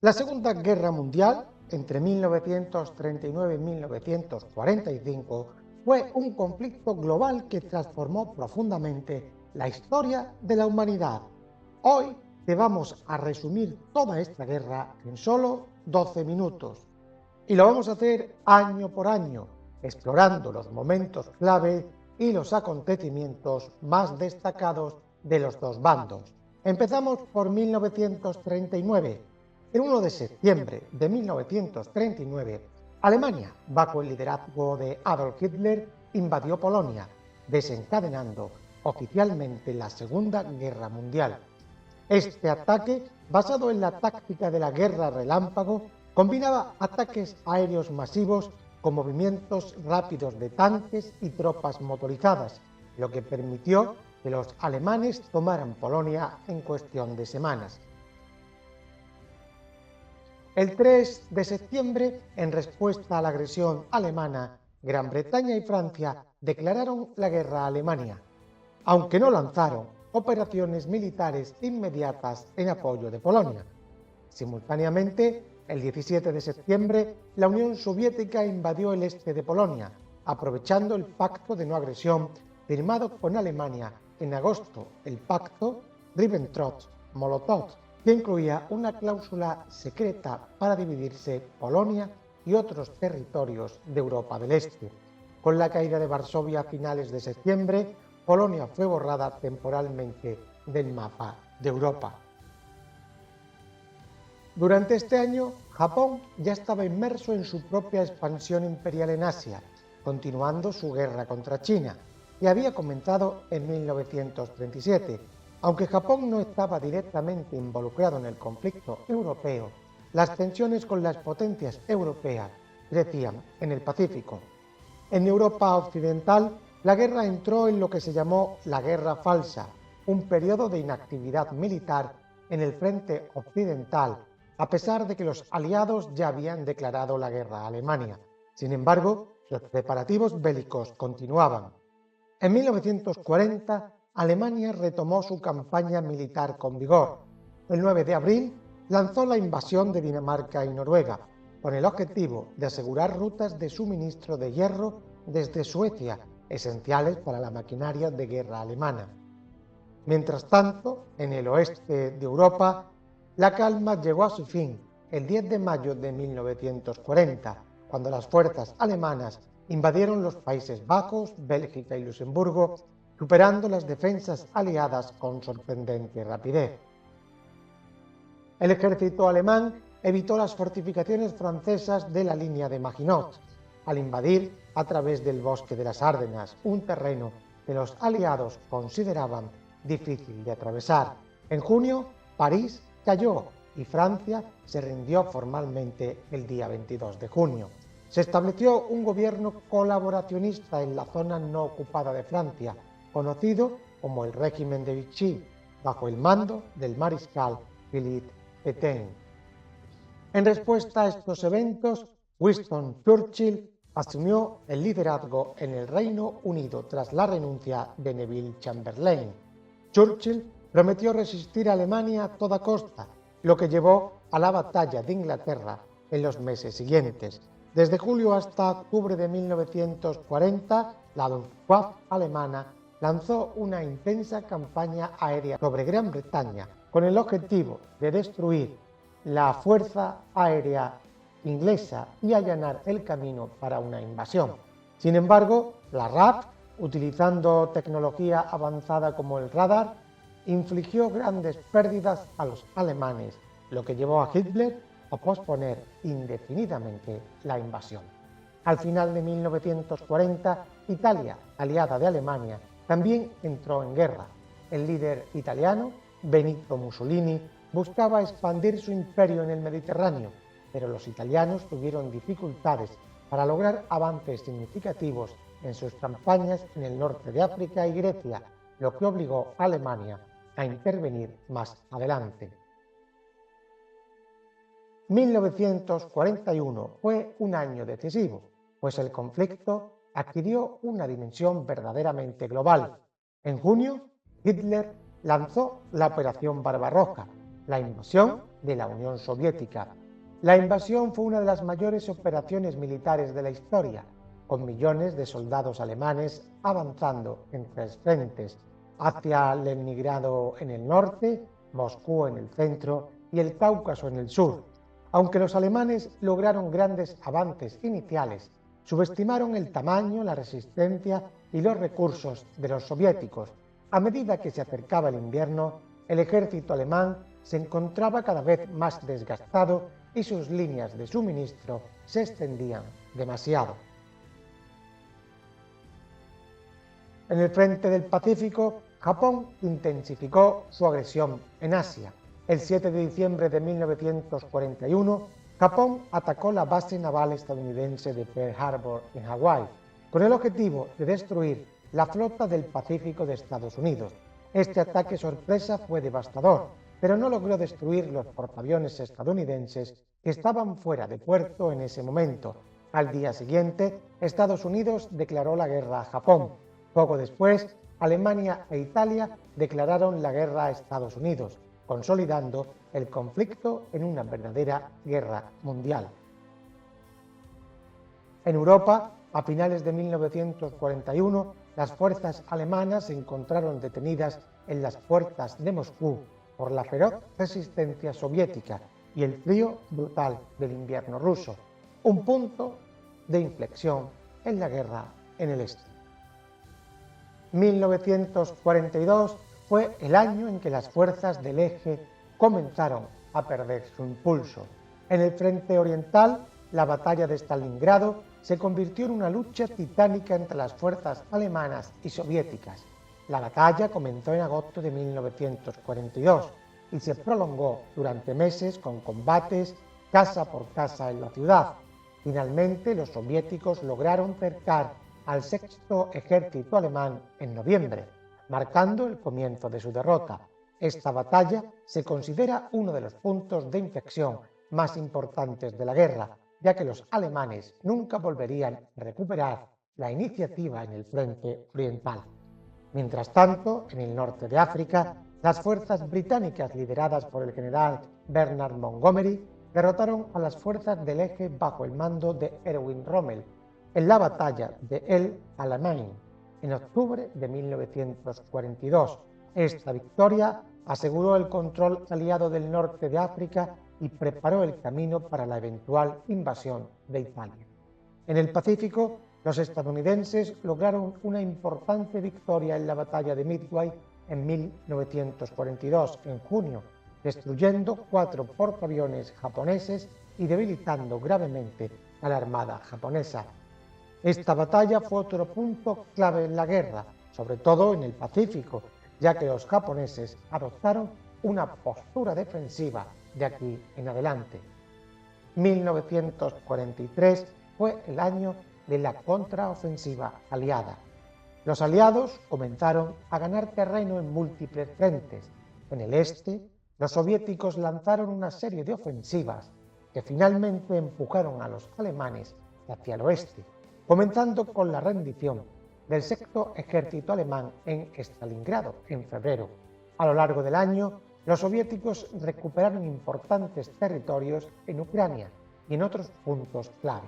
La Segunda Guerra Mundial, entre 1939 y 1945, fue un conflicto global que transformó profundamente la historia de la humanidad. Hoy te vamos a resumir toda esta guerra en solo 12 minutos. Y lo vamos a hacer año por año, explorando los momentos clave y los acontecimientos más destacados de los dos bandos. Empezamos por 1939. El 1 de septiembre de 1939, Alemania, bajo el liderazgo de Adolf Hitler, invadió Polonia, desencadenando oficialmente la Segunda Guerra Mundial. Este ataque, basado en la táctica de la guerra relámpago, combinaba ataques aéreos masivos con movimientos rápidos de tanques y tropas motorizadas, lo que permitió que los alemanes tomaran Polonia en cuestión de semanas. El 3 de septiembre, en respuesta a la agresión alemana, Gran Bretaña y Francia declararon la guerra a Alemania, aunque no lanzaron operaciones militares inmediatas en apoyo de Polonia. Simultáneamente, el 17 de septiembre, la Unión Soviética invadió el este de Polonia, aprovechando el pacto de no agresión firmado con Alemania en agosto, el pacto Ribbentrop-Molotov, que incluía una cláusula secreta para dividirse Polonia y otros territorios de Europa del Este. Con la caída de Varsovia a finales de septiembre, Polonia fue borrada temporalmente del mapa de Europa. Durante este año, Japón ya estaba inmerso en su propia expansión imperial en Asia, continuando su guerra contra China, que había comenzado en 1937. Aunque Japón no estaba directamente involucrado en el conflicto europeo, las tensiones con las potencias europeas crecían en el Pacífico. En Europa occidental, la guerra entró en lo que se llamó la Guerra Falsa, un periodo de inactividad militar en el frente occidental, a pesar de que los aliados ya habían declarado la guerra a Alemania. Sin embargo, los preparativos bélicos continuaban. En 1940, Alemania retomó su campaña militar con vigor. El 9 de abril lanzó la invasión de Dinamarca y Noruega, con el objetivo de asegurar rutas de suministro de hierro desde Suecia, esenciales para la maquinaria de guerra alemana. Mientras tanto, en el oeste de Europa, la calma llegó a su fin el 10 de mayo de 1940, cuando las fuerzas alemanas invadieron los Países Bajos, Bélgica y Luxemburgo, superando las defensas aliadas con sorprendente rapidez. El ejército alemán evitó las fortificaciones francesas de la línea de Maginot, al invadir a través del bosque de las Ardenas, un terreno que los aliados consideraban difícil de atravesar. En junio, París cayó y Francia se rindió formalmente el día 22 de junio. Se estableció un gobierno colaboracionista en la zona no ocupada de Francia, conocido como el régimen de Vichy, bajo el mando del mariscal Philippe Pétain. En respuesta a estos eventos, Winston Churchill asumió el liderazgo en el Reino Unido tras la renuncia de Neville Chamberlain. Churchill prometió resistir a Alemania a toda costa, lo que llevó a la batalla de Inglaterra en los meses siguientes. Desde julio hasta octubre de 1940, la Luftwaffe alemana lanzó una intensa campaña aérea sobre Gran Bretaña con el objetivo de destruir la fuerza aérea inglesa y allanar el camino para una invasión. Sin embargo, la RAF, utilizando tecnología avanzada como el radar, infligió grandes pérdidas a los alemanes, lo que llevó a Hitler a posponer indefinidamente la invasión. Al final de 1940, Italia, aliada de Alemania, también entró en guerra. El líder italiano, Benito Mussolini, buscaba expandir su imperio en el Mediterráneo, pero los italianos tuvieron dificultades para lograr avances significativos en sus campañas en el norte de África y Grecia, lo que obligó a Alemania a intervenir más adelante. 1941 fue un año decisivo, pues el conflicto adquirió una dimensión verdaderamente global. En junio, Hitler lanzó la Operación Barbarroja, la invasión de la Unión Soviética. La invasión fue una de las mayores operaciones militares de la historia, con millones de soldados alemanes avanzando en 3 frentes, hacia Leningrado en el norte, Moscú en el centro y el Cáucaso en el sur. Aunque los alemanes lograron grandes avances iniciales, subestimaron el tamaño, la resistencia y los recursos de los soviéticos. A medida que se acercaba el invierno, el ejército alemán se encontraba cada vez más desgastado y sus líneas de suministro se extendían demasiado. En el frente del Pacífico, Japón intensificó su agresión en Asia. El 7 de diciembre de 1941, Japón atacó la base naval estadounidense de Pearl Harbor en Hawái, con el objetivo de destruir la flota del Pacífico de Estados Unidos. Este ataque sorpresa fue devastador, pero no logró destruir los portaaviones estadounidenses que estaban fuera de puerto en ese momento. Al día siguiente, Estados Unidos declaró la guerra a Japón. Poco después, Alemania e Italia declararon la guerra a Estados Unidos, consolidando el conflicto en una verdadera guerra mundial. En Europa, a finales de 1941, las fuerzas alemanas se encontraron detenidas en las puertas de Moscú por la feroz resistencia soviética y el frío brutal del invierno ruso, un punto de inflexión en la guerra en el este. 1942 fue el año en que las fuerzas del eje comenzaron a perder su impulso. En el frente oriental, la batalla de Stalingrado se convirtió en una lucha titánica entre las fuerzas alemanas y soviéticas. La batalla comenzó en agosto de 1942 y se prolongó durante meses con combates casa por casa en la ciudad. Finalmente, los soviéticos lograron cercar al sexto ejército alemán en noviembre, marcando el comienzo de su derrota. Esta batalla se considera uno de los puntos de inflexión más importantes de la guerra, ya que los alemanes nunca volverían a recuperar la iniciativa en el frente oriental. Mientras tanto, en el norte de África, las fuerzas británicas lideradas por el general Bernard Montgomery derrotaron a las fuerzas del eje bajo el mando de Erwin Rommel en la batalla de El Alamein en octubre de 1942. Esta victoria aseguró el control aliado del norte de África y preparó el camino para la eventual invasión de Italia. En el Pacífico, los estadounidenses lograron una importante victoria en la batalla de Midway en 1942, en junio, destruyendo 4 portaaviones japoneses y debilitando gravemente a la armada japonesa. Esta batalla fue otro punto clave en la guerra, sobre todo en el Pacífico, ya que los japoneses adoptaron una postura defensiva de aquí en adelante. 1943 fue el año de la contraofensiva aliada. Los aliados comenzaron a ganar terreno en múltiples frentes. En el este, los soviéticos lanzaron una serie de ofensivas que finalmente empujaron a los alemanes hacia el oeste, comenzando con la rendición del sexto ejército alemán en Stalingrado en febrero. A lo largo del año, los soviéticos recuperaron importantes territorios en Ucrania y en otros puntos clave.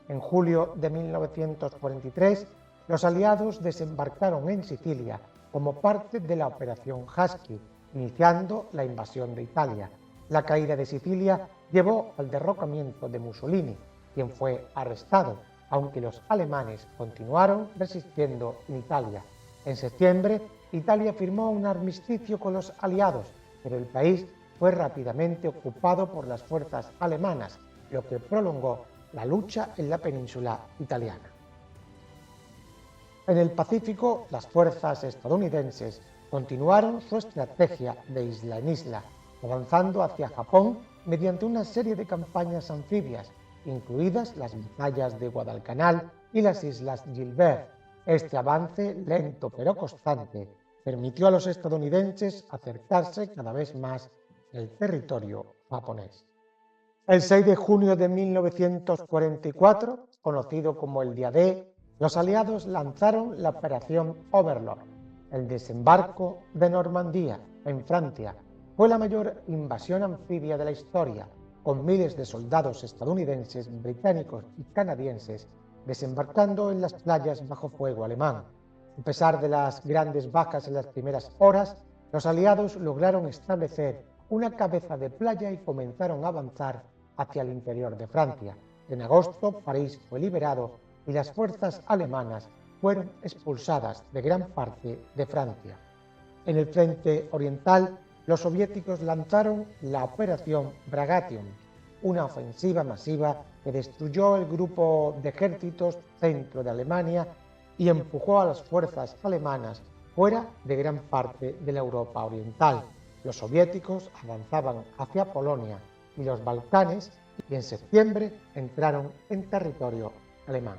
En julio de 1943, los aliados desembarcaron en Sicilia como parte de la Operación Husky, iniciando la invasión de Italia. La caída de Sicilia llevó al derrocamiento de Mussolini, quien fue arrestado, aunque los alemanes continuaron resistiendo en Italia. En septiembre, Italia firmó un armisticio con los aliados, pero el país fue rápidamente ocupado por las fuerzas alemanas, lo que prolongó la lucha en la península italiana. En el Pacífico, las fuerzas estadounidenses continuaron su estrategia de isla en isla, avanzando hacia Japón mediante una serie de campañas anfibias, incluidas las batallas de Guadalcanal y las islas Gilbert. Este avance, lento pero constante, permitió a los estadounidenses acercarse cada vez más al territorio japonés. El 6 de junio de 1944, conocido como el Día D, los aliados lanzaron la Operación Overlord, el desembarco de Normandía, en Francia, Fue la mayor invasión anfibia de la historia, con miles de soldados estadounidenses, británicos y canadienses desembarcando en las playas bajo fuego alemán. A pesar de las grandes bajas en las primeras horas, los aliados lograron establecer una cabeza de playa y comenzaron a avanzar hacia el interior de Francia. En agosto, París fue liberado y las fuerzas alemanas fueron expulsadas de gran parte de Francia. En el frente oriental, los soviéticos lanzaron la Operación Bagration, una ofensiva masiva que destruyó el grupo de ejércitos centro de Alemania y empujó a las fuerzas alemanas fuera de gran parte de la Europa oriental. Los soviéticos avanzaban hacia Polonia y los Balcanes y en septiembre entraron en territorio alemán.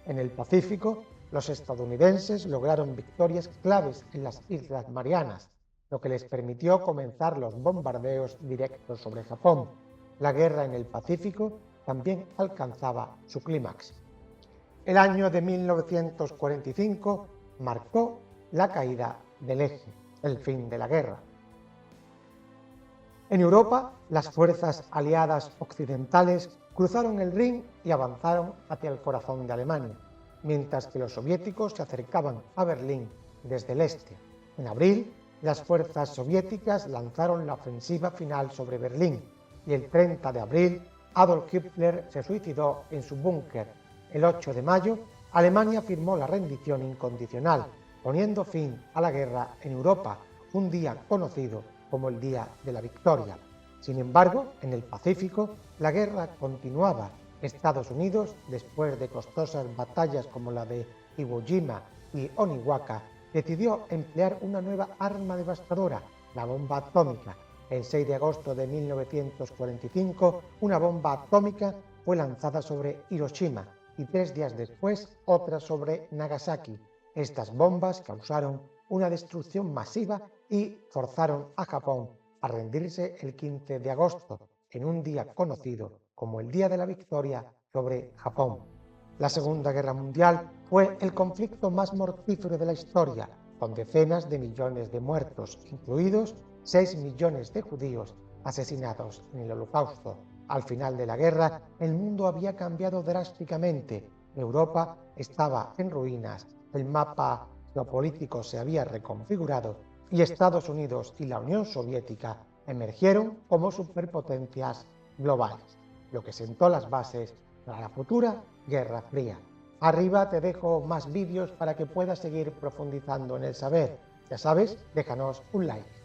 En el Pacífico, los estadounidenses lograron victorias claves en las Islas Marianas, lo que les permitió comenzar los bombardeos directos sobre Japón. La guerra en el Pacífico también alcanzaba su clímax. El año de 1945 marcó la caída del eje, el fin de la guerra. En Europa, las fuerzas aliadas occidentales cruzaron el Rin y avanzaron hacia el corazón de Alemania, mientras que los soviéticos se acercaban a Berlín desde el este. En abril, las fuerzas soviéticas lanzaron la ofensiva final sobre Berlín y el 30 de abril Adolf Hitler se suicidó en su búnker. El 8 de mayo, Alemania firmó la rendición incondicional, poniendo fin a la guerra en Europa, un día conocido como el Día de la Victoria. Sin embargo, en el Pacífico, la guerra continuaba. Estados Unidos, después de costosas batallas como la de Iwo Jima y Oniwaka, decidió emplear una nueva arma devastadora, la bomba atómica. El 6 de agosto de 1945, una bomba atómica fue lanzada sobre Hiroshima y 3 días después otra sobre Nagasaki. Estas bombas causaron una destrucción masiva y forzaron a Japón a rendirse el 15 de agosto, en un día conocido como el Día de la Victoria sobre Japón. La Segunda Guerra Mundial fue el conflicto más mortífero de la historia, con decenas de millones de muertos, incluidos 6 millones de judíos asesinados en el Holocausto. Al final de la guerra, el mundo había cambiado drásticamente. Europa estaba en ruinas, el mapa geopolítico se había reconfigurado y Estados Unidos y la Unión Soviética emergieron como superpotencias globales, lo que sentó las bases para la futura Guerra Fría. Arriba te dejo más vídeos para que puedas seguir profundizando en el saber. Ya sabes, déjanos un like.